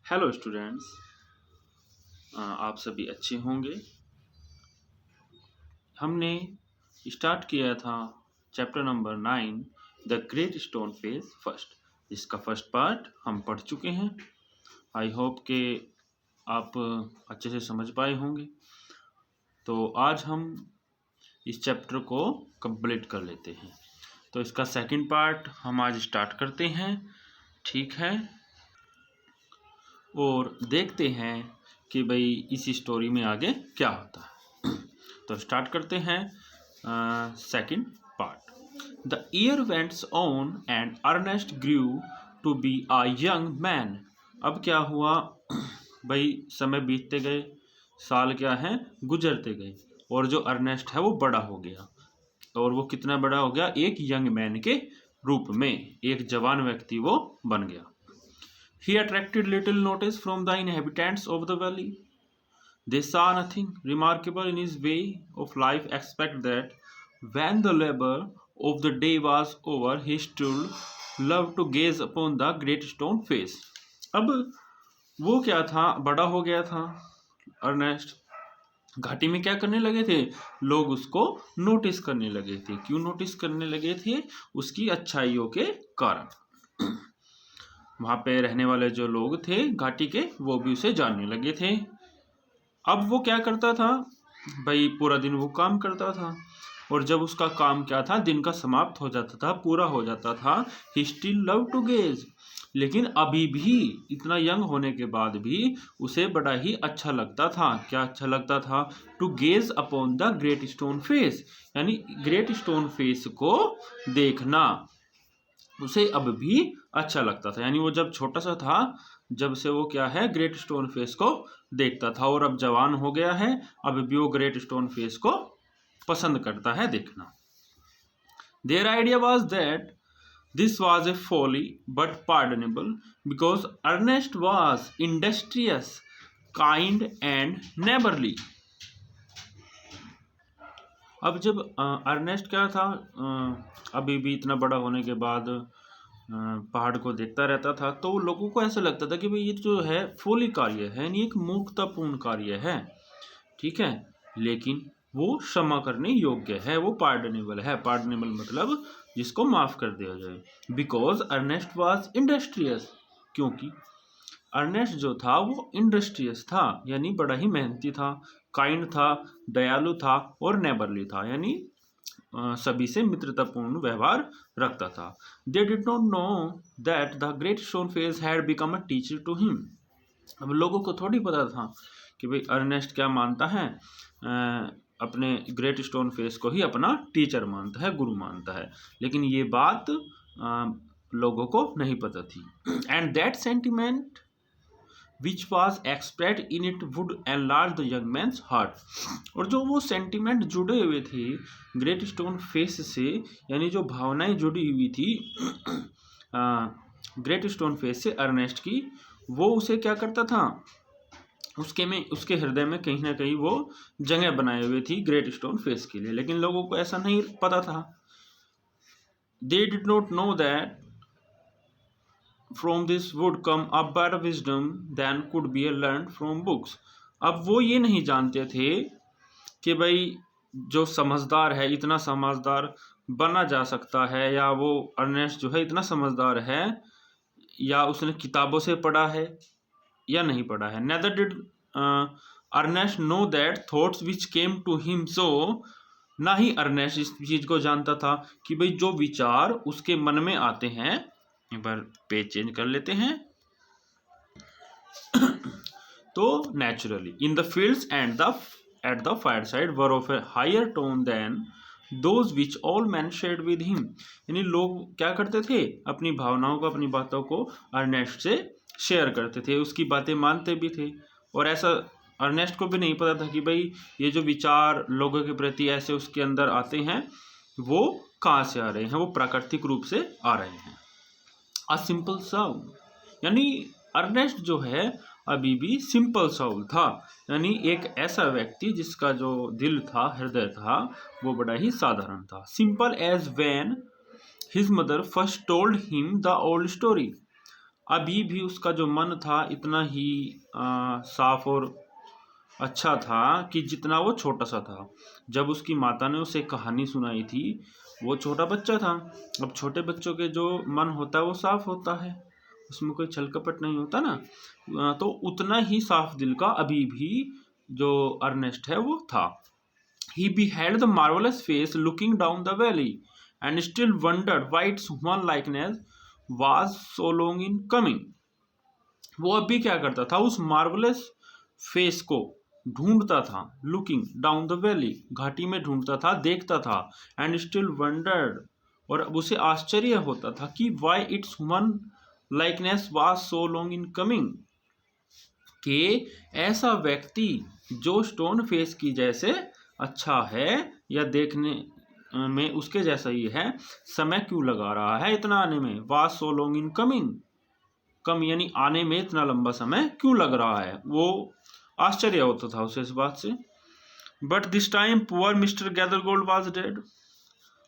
Hello students. आप सभी अच्छे होंगे। हमने स्टार्ट किया था chapter number 9 the great stone phase first. इसका फर्स्ट पार्ट हम पढ़ चुके हैं। आई होप कि आप अच्छे से समझ पाए होंगे। तो आज हम इस चैप्टर को कंप्लीट कर लेते हैं। तो इसका सेकंड पार्ट हम आज स्टार्ट करते हैं, ठीक है। और देखते हैं कि भाई इस स्टोरी में आगे क्या होता है। तो स्टार्ट करते हैं second part. The year went on and Ernest grew to be a young man. अब क्या हुआ भाई, समय बीतते गए, साल क्या है गुजरते गए, और जो अर्नेस्ट है वो बड़ा हो गया। और वो कितना बड़ा हो गया? एक यंग मैन के रूप में, एक जवान व्यक्ति वो बन गया। He attracted little notice from the inhabitants of the valley. They saw nothing remarkable in his way of life except that when the labor of the day was over, he still loved to gaze upon the great stone face. अब वो क्या था, बड़ा हो गया था Ernest. घाटी में क्या करने लगे थे? लोग उसको नोटिस करने लगे थे। क्यों नोटिस करने लगे थे? उसकी अच्छाइयों के कारण। वहाँ पे रहने वाले जो लोग थे घाटी के, वो भी उसे जानने लगे थे। अब वो क्या करता था भाई, पूरा दिन वो काम करता था, और जब उसका काम क्या था, दिन का समाप्त हो जाता था, पूरा हो जाता था, he still love to gaze. लेकिन अभी भी इतना यंग होने के बाद भी उसे बड़ा ही अच्छा लगता था। क्या अच्छा लगता था? To gaze upon the great stone face, यानी ग्रेट स्टोन फेस को देखना उसे अब भी अच्छा लगता था। यानी वो जब छोटा सा था, जब से वो क्या है, ग्रेट स्टोन फेस को देखता था, और अब जवान हो गया है, अब भी वो ग्रेट स्टोन फेस को पसंद करता है देखना। Their idea was that this was a folly but pardonable because Ernest was industrious, kind and neighbourly. अब जब अर्नेस्ट क्या था, अभी भी इतना बड़ा होने के बाद पहाड़ को देखता रहता था, तो लोगों को ऐसा लगता था कि भाई ये जो है फोली कार्य है, यानी एक मूर्खतापूर्ण कार्य है, ठीक है, लेकिन वो क्षमा करने योग्य है, वो पार्डनेबल है। पार्डनेबल मतलब जिसको माफ कर दिया जाए। बिकॉज अर्नेस्ट वॉज इंडस्ट्रियस, क्योंकि अर्नेस्ट जो था वो इंडस्ट्रियस था, यानी बड़ा ही मेहनती था, काइंड था, दयालु था, और नेबरली था, यानी सभी से मित्रतापूर्ण व्यवहार रखता था। They did not know that the great stone face had become a teacher to him. अब लोगों को थोड़ी पता था कि भाई अर्नेस्ट क्या मानता है, अपने ग्रेट स्टोन फेस को ही अपना टीचर मानता है, गुरु मानता है। लेकिन ये बात लोगों को नहीं पता थी। And that sentiment which was expressed in it would enlarge the young man's heart. और जो वो सेंटिमेंट जुड़े हुए थे ग्रेट स्टोन फेस से, यानी जो भावनाएं जुड़ी हुई थी ग्रेट स्टोन फेस से अर्नेस्ट की, वो उसे क्या करता था, उसके हृदय में कहीं ना कहीं वो जगह बनाए हुए थी ग्रेट स्टोन फेस के लिए। लेकिन लोगों को ऐसा नहीं पता था। They did not know that from this would come a better wisdom than could be learned from books। अब वो ये नहीं जानते थे कि भाई जो समझदार है, इतना समझदार बना जा सकता है, या वो अर्नेस्ट जो है इतना समझदार है, या उसने किताबों से पढ़ा है या नहीं पढ़ा है। Neither did Ernest know that thoughts which came to him. So ना ही अर्नेस्ट इस चीज को जानता था कि भाई जो विचार उसके मन में आते हैं, एक बार पेज चेंज कर लेते हैं। तो naturally in the fields and at the fireside wore of a higher tone than those which all man shared with him. यानी लोग क्या करते थे, अपनी भावनाओं को, अपनी बातों को अर्नेस्ट से शेयर करते थे, उसकी बातें मानते भी थे। और ऐसा अर्नेस्ट को भी नहीं पता था कि भाई ये जो विचार लोगों के प्रति ऐसे उसके अंदर आते हैं, वो कहाँ से आ रहे हैं, वो प्राकृतिक रूप से आ रहे हैं। अ सिंपल साउल, यानी अर्नेस्ट जो है अभी भी सिंपल साउल था, यानी एक ऐसा व्यक्ति जिसका जो दिल था, हृदय था, वो बड़ा ही साधारण था। Simple as when his mother first told him the old story. अभी भी उसका जो मन था इतना ही साफ और अच्छा था कि जितना वो छोटा सा था। जब उसकी माता ने उसे कहानी सुनाई थी, वो छोटा बच्चा था। अब छोटे बच्चों के जो मन होता है वो साफ होता है, उसमें कोई छल कपट नहीं होता ना। तो उतना ही साफ दिल का अभी भी जो अर्नेस्ट है वो था। He beheld the marvelous face looking down the valley and still wondered why its human likeness was so long in coming. वो अभी क्या करता था, उस मार्वलस फेस को ढूंढता था, लुकिंग डाउन द वैली, घाटी में ढूंढता था, देखता था, एंड स्टिल वंडर्ड, और अब उसे आश्चर्य होता था कि why it's human likeness was so long in coming, कि ऐसा व्यक्ति जो स्टोन फेस की जैसे अच्छा है या देखने में उसके जैसा ही है, समय क्यों लगा रहा है इतना आने में। Was so long in coming, come यानी आने में इतना लंबा समय क्यों लग रहा है, वो आश्चर्य होता था उसे इस बात से। But this time poor mister Gathergold was dead.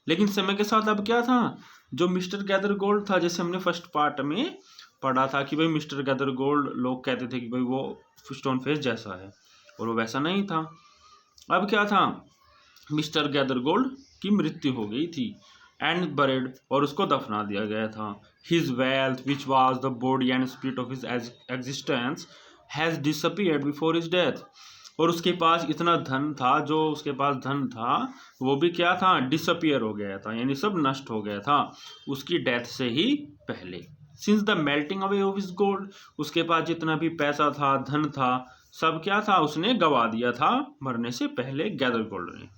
लेकिन समय के साथ अब क्या था, जो मिस्टर गैदरगोल्ड था, जैसे हमने फर्स्ट पार्ट में पढ़ा था कि भाई मिस्टर गैदरगोल्ड, लोग कहते थे कि भाई वो स्टोन फेस जैसा है, और वो वैसा नहीं था। अब क्या था, मिस्टर गैदरगोल्ड की मृत्यु हो गई थी, एंड बरेड, और उसको दफना दिया गया था। His wealth which was the body and spirit of his existence has disappeared before his death. और उसके पास इतना धन था, जो उसके पास धन था वो भी क्या था, डिसअपीयर हो गया था, यानी सब नष्ट हो गया था उसकी डेथ से ही पहले। Since the melting away of his gold, उसके पास जितना भी पैसा था, धन था, सब क्या था, उसने गवा दिया था मरने से पहले गैदरगोल्ड ने।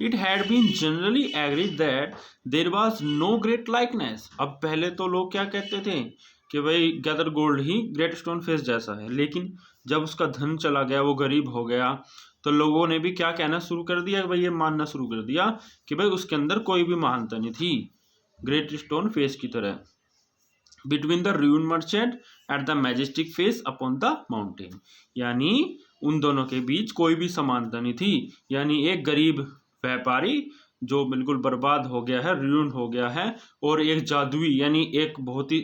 It had been generally agreed that there was no great likeness. अब पहले तो लोग क्या कहते थे कि भाई गैदरगोल्ड ही ग्रेट स्टोन फेस जैसा है, लेकिन जब उसका धन चला गया, वो गरीब हो गया, तो लोगों ने भी क्या कहना शुरू कर दिया, भाई ये मानना शुरू कर दिया कि भाई उसके अंदर कोई भी महानता नहीं थी ग्रेट स्टोन फेस की तरह। Between the ruined merchant at the majestic face upon the mountain, यानी उन दोनों के बीच कोई भी समानता नहीं थी। यानी एक गरीब व्यापारी जो बिल्कुल बर्बाद हो गया है, ruined हो गया है, और एक जादुई यानी एक बहुत ही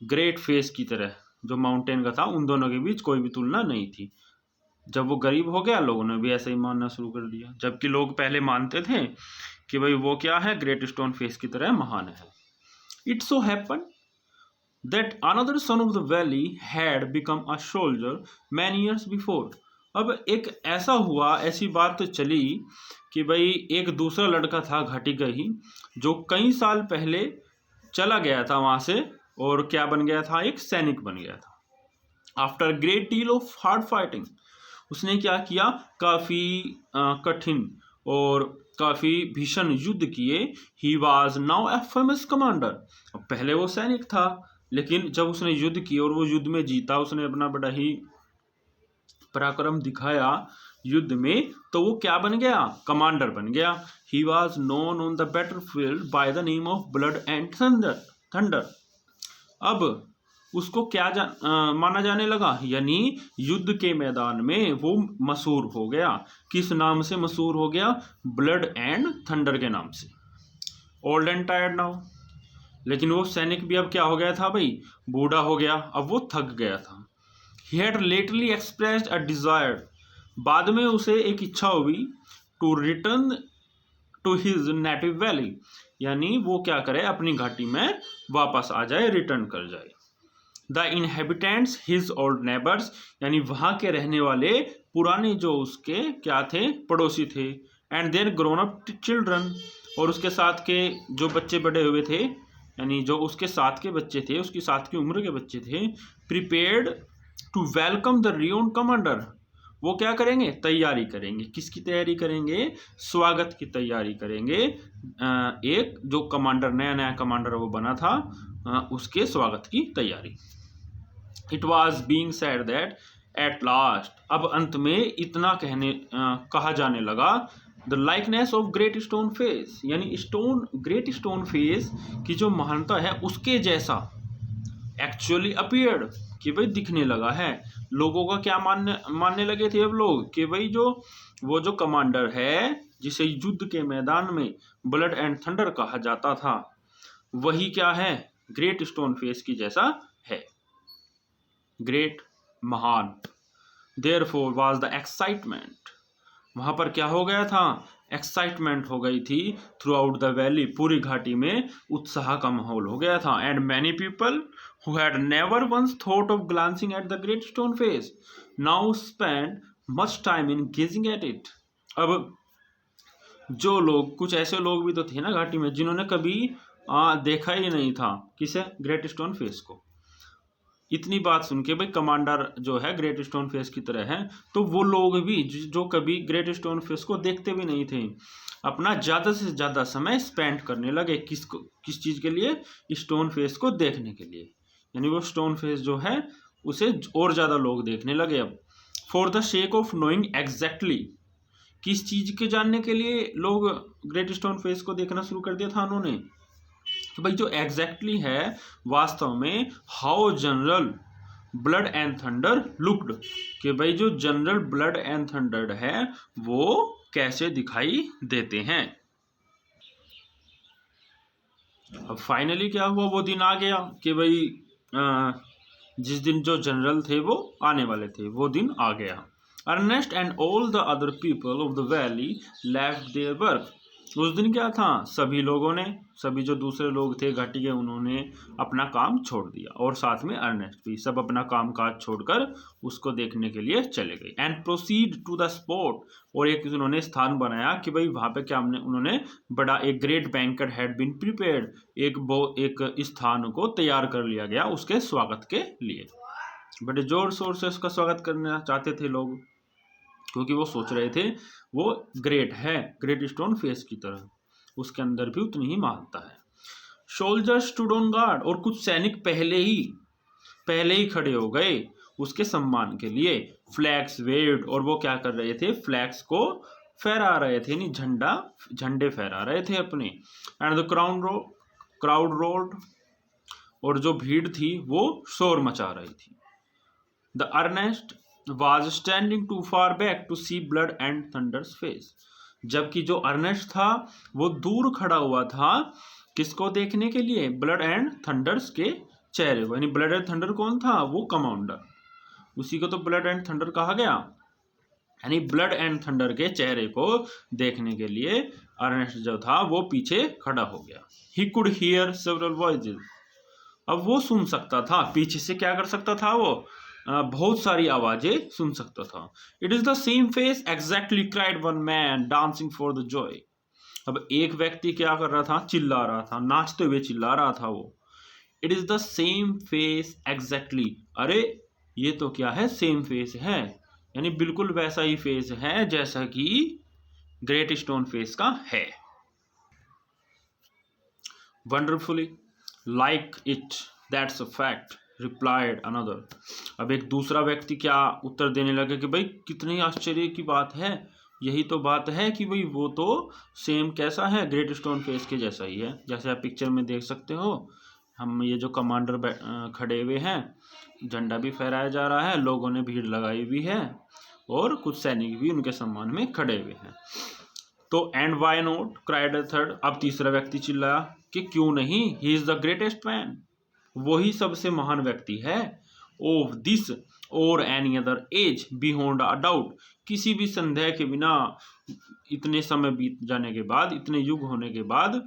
ग्रेट फेस की तरह जो माउंटेन का था, उन दोनों के बीच कोई भी तुलना नहीं थी। जब वो गरीब हो गया, लोगों ने भी ऐसे ही मानना शुरू कर दिया, जबकि लोग पहले मानते थे कि भाई वो क्या है, ग्रेट स्टोन फेस की तरह महान है। It so happened that another son of the valley had become a soldier many years before. अब एक ऐसा हुआ, ऐसी बात तो चली कि भाई एक दूसरा लड़का था घाटी का ही, जो कई साल पहले चला गया था वहां से, और क्या बन गया था, एक सैनिक बन गया था। After great deal of hard fighting, उसने क्या किया, काफी कठिन और काफी भीषण युद्ध किए। He was now a famous commander. पहले वो सैनिक था, लेकिन जब उसने युद्ध किया और वो युद्ध में जीता, उसने अपना बड़ा ही पराक्रम दिखाया युद्ध में, तो वो क्या बन गया, कमांडर बन गया। He was known on the battlefield by the name of blood and thunder. अब उसको क्या माना जाने लगा, यानी युद्ध के मैदान में वो मशहूर हो गया। किस नाम से मशहूर हो गया, ब्लड एंड थंडर के नाम से। ओल्ड एंड टायर्ड नाउ, लेकिन वो सैनिक भी अब क्या हो गया था भाई, बूढ़ा हो गया, अब वो थक गया था। He had lately expressed a desire, बाद में उसे एक इच्छा हुई, to return to his native valley, यानी वो क्या करे, अपनी घाटी में वापस आ जाए, रिटर्न कर जाए। The inhabitants his old neighbours, यानी वहाँ के रहने वाले पुराने जो उसके क्या थे, पड़ोसी थे, and their grown up children, और उसके साथ के जो बच्चे बड़े हुए थे, यानी जो उसके साथ के बच्चे थे, उसकी साथ की उम्र के बच्चे थे, prepared to welcome the renowned commander, वो क्या करेंगे, तैयारी करेंगे। किसकी तैयारी करेंगे, स्वागत की तैयारी करेंगे। एक जो कमांडर, नया नया कमांडर वो बना था, उसके स्वागत की तैयारी। It was being said that at last, अब अंत में इतना कहा जाने लगा, the likeness of great stone face, यानी ग्रेट स्टोन फेस की जो महानता है उसके जैसा एक्चुअली अपीयर्ड, कि भाई दिखने लगा है। लोगों का क्या मानने लगे थे अब लोग, कि भाई वो जो कमांडर है, जिसे युद्ध के मैदान में ब्लड एंड थंडर कहा जाता था, वही क्या है, ग्रेट स्टोन फेस की जैसा है। ग्रेट, महान। देयरफॉर वाज द एक्साइटमेंट, वहां पर क्या हो गया था, एक्साइटमेंट हो गई थी। थ्रू आउट द वैली, पूरी घाटी में उत्साह का माहौल हो गया था। And many people who had never once thought of glancing at the great stone face now spend much time in gazing at it. अब जो लोग, कुछ ऐसे लोग भी तो थे ना घाटी में जिन्होंने कभी देखा ही नहीं था किसे, ग्रेट स्टोन फेस को। इतनी बात सुन के भाई कमांडर जो है ग्रेट स्टोन फेस की तरह है, तो वो लोग भी जो कभी ग्रेट स्टोन फेस को देखते भी नहीं थे, अपना ज़्यादा से ज़्यादा समय स्पेंड करने लगे किस चीज़ के लिए, स्टोन फेस को देखने के लिए। यानी वो स्टोन फेस जो है उसे और ज़्यादा लोग देखने लगे। अब for the shake of knowing exactly, किस चीज़ के जानने के लिए लोग ग्रेट स्टोन फेस को देखना शुरू कर दिया था उन्होंने, तो भाई जो एग्जैक्टली है वास्तव में how general blood and thunder looked, कि भाई जो जनरल ब्लड एंड थंडर है वो कैसे दिखाई देते हैं। अब फाइनली क्या हुआ, वो दिन आ गया कि भाई जिस दिन जो जनरल थे वो आने वाले थे, वो दिन आ गया। Ernest and all the other people of the valley left their work, उस दिन क्या था, सभी लोगों ने, सभी जो दूसरे लोग थे घाटी के, उन्होंने अपना काम छोड़ दिया, और साथ में अर्नेस्ट भी, सब अपना काम काज छोड़कर उसको देखने के लिए चले गए। And proceed to the spot, और एक उन्होंने स्थान बनाया कि भाई वहाँ पे क्या उन्होंने बड़ा एक great banquet had been prepared, एक स्थान को तैयार कर लिया गया उसके स्वागत के लिए। बड़े जोर शोर से उसका स्वागत करना चाहते थे लोग, क्योंकि वो सोच रहे थे वो ग्रेट है, ग्रेट स्टोन फेस की तरह, उसके अंदर भी उतनी ही महानता है। सोल्जर्स स्टूड ऑन गार्ड, और कुछ सैनिक पहले ही खड़े हो गए उसके सम्मान के लिए। फ्लैग्स वेव्ड, और वो क्या कर रहे थे, फ्लैग्स को फहरा रहे थे, नहीं झंडे फहरा रहे थे अपने। एंड द क्राउड रोल्ड, और जो भीड़ थी वो शोर मचा रही थी। The Ernest was standing too far back to see blood and thunder's face, जबकि जो अर्नेस्ट था वो दूर खड़ा हुआ था किसको देखने के लिए, ब्लड एंड थंडर्स के चेहरे को। यानी ब्लड एंड थंडर कौन था, वो कमांडर, उसी को तो ब्लड एंड थंडर कहा गया। यानी ब्लड एंड थंडर के चेहरे को देखने के लिए अर्नेस्ट जो था वो पीछे खड़ा हो गया। He could hear several voices, अब वो सुन सकता था, पीछे से क्या कर सकता था वो, बहुत सारी आवाजें सुन सकता था। It is the same face exactly, cried one man dancing for the Joy. अब एक व्यक्ति क्या कर रहा था, चिल्ला रहा था, नाचते हुए चिल्ला रहा था वो। It is the same face exactly, अरे ये तो क्या है, सेम फेस है, यानी बिल्कुल वैसा ही फेस है जैसा कि ग्रेट स्टोन फेस का है। Wonderfully like it, that's a fact, replied another. अब एक दूसरा व्यक्ति क्या उत्तर देने लगे कि भाई कितनी आश्चर्य की बात है, यही तो बात है कि भाई वो तो सेम कैसा है, ग्रेट स्टोन फेस के जैसा ही है। जैसे आप पिक्चर में देख सकते हो, हम ये जो कमांडर खड़े हुए हैं, झंडा भी फहराया जा रहा है, लोगों ने भीड़ लगाई हुई है, और कुछ सैनिक भी उनके सम्मान में खड़े हुए हैं। तो and why not, cried a third, अब तीसरा व्यक्ति चिल्लाया कि क्यों नहीं, he is the greatest man, वही सबसे महान व्यक्ति है। ऑफ दिस और any other age beyond a doubt, किसी भी संदेह के बिना, इतने समय बीत जाने के बाद, इतने युग होने के बाद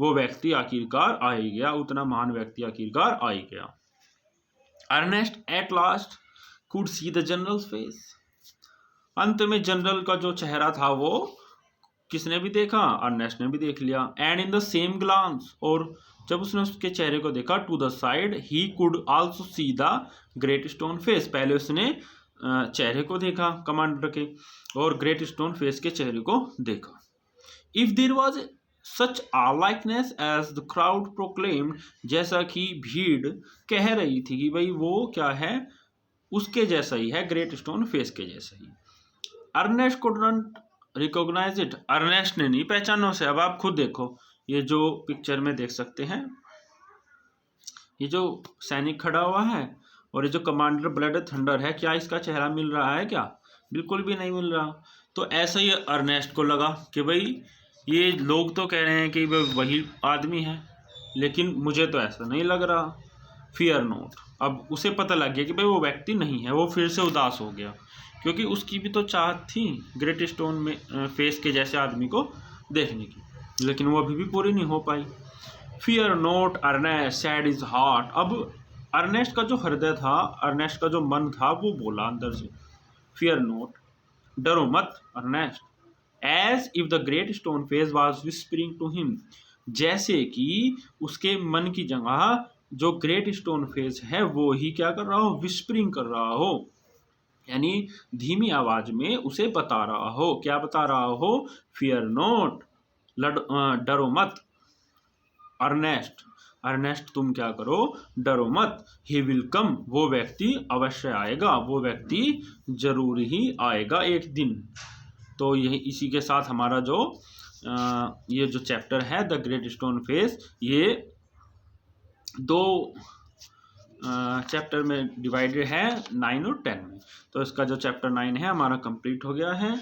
वो व्यक्ति आखिरकार आ ही गया, उतना महान व्यक्ति आखिरकार आ ही गया। Ernest at last could see the general's face, अंत में जनरल का जो चेहरा था वो किसने भी देखा, अर्नेस्ट ने भी देख लिया। And in the same glance, और जब उसने उसके चेहरे को देखा, to the side he could also see the great stone Face, पहले उसने चेहरे को देखा कमांडर के, और ग्रेट स्टोन फेस के चेहरे को देखा। If there was such a likeness as the crowd proclaimed, जैसा कि भीड़ कह रही थी कि भाई वो क्या है, उसके जैसा ही है, ग्रेट स्टोन फेस के जैसा ही। Ernest could not recognise it, Ernest ने नहीं पहचाना उसे। अब आप खुद देखो, ये जो पिक्चर में देख सकते हैं, ये जो सैनिक खड़ा हुआ है और ये जो कमांडर ब्लड थंडर है, क्या इसका चेहरा मिल रहा है क्या, बिल्कुल भी नहीं मिल रहा। तो ऐसा ही अर्नेस्ट को लगा कि भाई ये लोग तो कह रहे हैं कि वही आदमी है, लेकिन मुझे तो ऐसा नहीं लग रहा। फियर नॉट, अब उसे पता लग गया कि भाई वो व्यक्ति नहीं है, वो फिर से उदास हो गया, क्योंकि उसकी भी तो चाहत थी ग्रेट स्टोन में फेस के जैसे आदमी को देखने की, लेकिन वो अभी भी पूरी नहीं हो पाई। Fear not Ernest said his heart, अब अर्नेस्ट का जो हृदय था, अर्नेस्ट का जो मन था, वो बोला अंदर से, फियर नॉट, डरो मत Ernest, as if the great stone Face was whispering to him, जैसे कि उसके मन की जगह जो ग्रेट स्टोन फेस है वो ही क्या कर रहा हो, विस्परिंग कर रहा हो, यानी धीमी आवाज में उसे बता रहा हो। क्या बता रहा हो? फियर नॉट, डरो मत, अर्नेस्ट, अर्नेस्ट तुम क्या करो, डरो मत, ही विल कम, वो व्यक्ति अवश्य आएगा, वो व्यक्ति जरूर ही आएगा एक दिन। तो यही इसी के साथ हमारा जो ये जो चैप्टर है द ग्रेट स्टोन फेस, ये 2 चैप्टर में डिवाइडेड है, 9 और 10 में। तो इसका जो चैप्टर 9 है हमारा कंप्लीट हो गया है।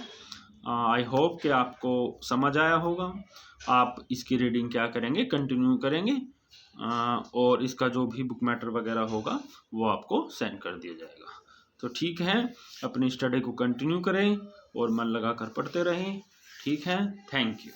आई होप कि आपको समझ आया होगा। आप इसकी रीडिंग क्या करेंगे, कंटिन्यू करेंगे, और इसका जो भी बुक मैटर वगैरह होगा वो आपको सेंड कर दिया जाएगा। तो ठीक है, अपनी स्टडी को कंटिन्यू करें और मन लगा कर पढ़ते रहें। ठीक है, थैंक यू।